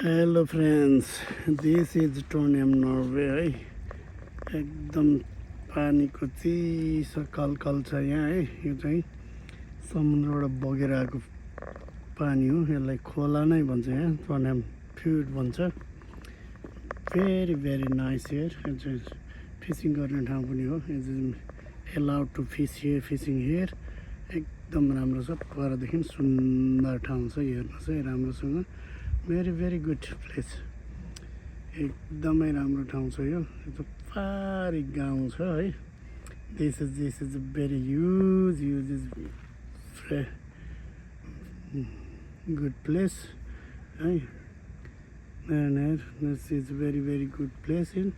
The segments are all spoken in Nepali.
हेलो फ्रेन्ड्स, दिस इज टोनियम नर्वे है। एकदम पानीको चिसो कलकल छ यहाँ है। यो चाहिँ समुद्रबाट बगेर आएको पानी हो। यसलाई खोला नै भन्छ, यहाँ टोनियम फ्युट भन्छ। Very very nice here. यो चाहिँ फिसिङ गर्ने ठाउँ पनि हो। It is allowed to fishing here. एकदम राम्रो छ। परदेखि सुन्दर ठाउँ छ, हेर्नुहोस् है राम्रोसँग। Very very good place. एकदमै राम्रो ठाउँ छ यो। यो पारी गाउँ छ है। This is very huge is good place है। This is very good place in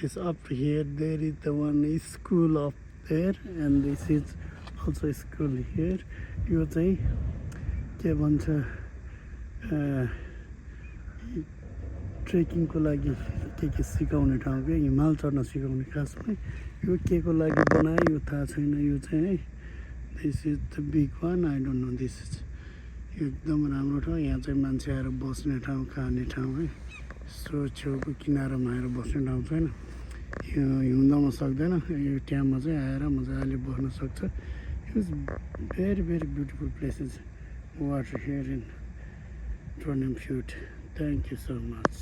this up here there is the one school up there and this is also school here. यो चाहिँ के भन्छ, ट्रेकिङको लागि के सिकाउने ठाउँ के हिमाल चढ्न सिकाउने। खासमा यो के को लागि बनायो यो थाहा छैन। यो चाहिँ है, this is the big one, I don't know. This is एकदम राम्रो ठाउँ। यहाँ चाहिँ मान्छे आएर बस्ने ठाउँ, खाने ठाउँ है। सो छेउको किनारामा आएर बस्ने ठाउँ छैन। यो हिउँदमा सक्दैन, यो टाइममा चाहिँ आएर मजाले बस्न सक्छ। It is very beautiful places water here in टोनियम फ्युट। Thank you so much.